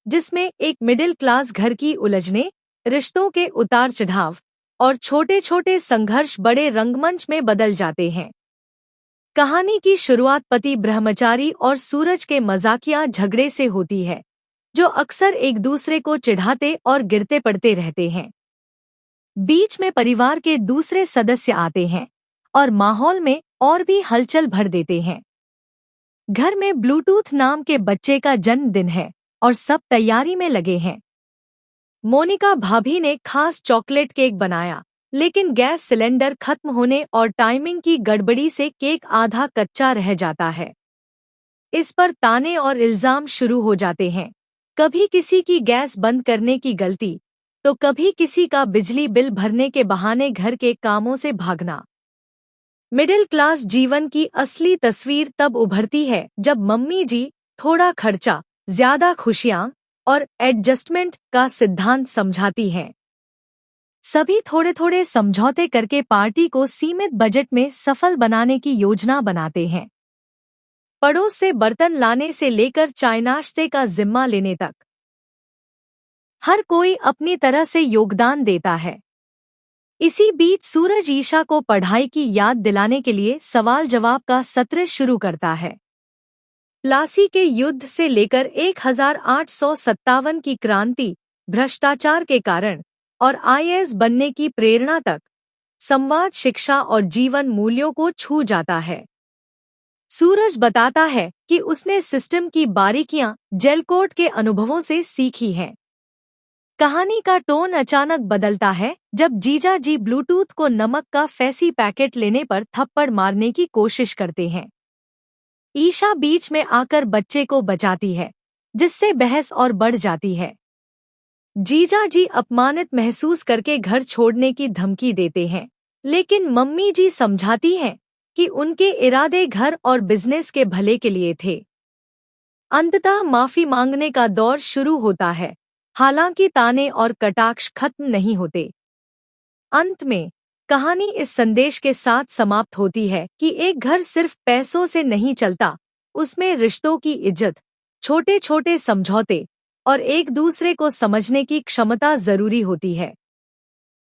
जिसमें एक middle class घर की उलझने, रिश्तों के उतार चढ़ाव और छोटे छोटे संघर्ष बड़े रंगमंच में बदल जाते हैं। कहानी की शुरुआत पति ब्रह्मचारी और सूरज के मजाकिया झगड़े से होती है, जो अक्सर एक दूसरे को चिढ़ाते और गिरते पड़ते रहते हैं। बीच में परिवार के दूसरे सदस्य आते हैं और माहौल में और भी हलचल भर देते हैं। घर में ब्लूटूथ नाम के बच्चे का जन्मदिन है और सब तैयारी में लगे हैं। मोनिका भाभी ने खास चॉकलेट केक बनाया, लेकिन गैस सिलेंडर खत्म होने और टाइमिंग की गड़बड़ी से केक आधा कच्चा रह जाता है। इस पर ताने और इल्जाम शुरू हो जाते हैं, कभी किसी की गैस बंद करने की गलती, तो कभी किसी का बिजली बिल भरने के बहाने घर के कामों से भागना। मिडिल क्लास जीवन की असली तस्वीर तब उभरती है जब मम्मी जी थोड़ा खर्चा, ज्यादा खुशियां और एडजस्टमेंट का सिद्धांत समझाती हैं। सभी थोड़े थोड़े समझौते करके पार्टी को सीमित बजट में सफल बनाने की योजना बनाते हैं। पड़ोस से बर्तन लाने से लेकर चाय नाश्ते का जिम्मा लेने तक हर कोई अपनी तरह से योगदान देता है। इसी बीच सूरज ईशा को पढ़ाई की याद दिलाने के लिए सवाल जवाब का सत्र शुरू करता है। प्लासी के युद्ध से लेकर 1857 की क्रांति, भ्रष्टाचार के कारण और आईएएस बनने की प्रेरणा तक, संवाद शिक्षा और जीवन मूल्यों को छू जाता है। सूरज बताता है कि उसने सिस्टम की बारीकियां जेलकोट के अनुभवों से सीखी हैं। कहानी का टोन अचानक बदलता है जब जीजा जी ब्लूटूथ को नमक का फैंसी पैकेट लेने पर थप्पड़ मारने की कोशिश करते हैं। ईशा बीच में आकर बच्चे को बचाती है, जिससे बहस और बढ़ जाती है। जीजा जी अपमानित महसूस करके घर छोड़ने की धमकी देते हैं, लेकिन मम्मी जी समझाती हैं कि उनके इरादे घर और बिजनेस के भले के लिए थे। अंततः माफी मांगने का दौर शुरू होता है, हालांकि ताने और कटाक्ष खत्म नहीं होते। अंत में कहानी इस संदेश के साथ समाप्त होती है कि एक घर सिर्फ पैसों से नहीं चलता, उसमें रिश्तों की इज्जत, छोटे छोटे समझौते और एक दूसरे को समझने की क्षमता जरूरी होती है।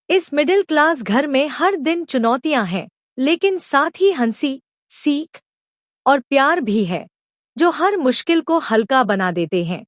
इस मिडिल क्लास घर में हर दिन चुनौतियां हैं, लेकिन साथ ही हंसी, सीख और प्यार भी है, जो हर मुश्किल को हल्का बना देते हैं।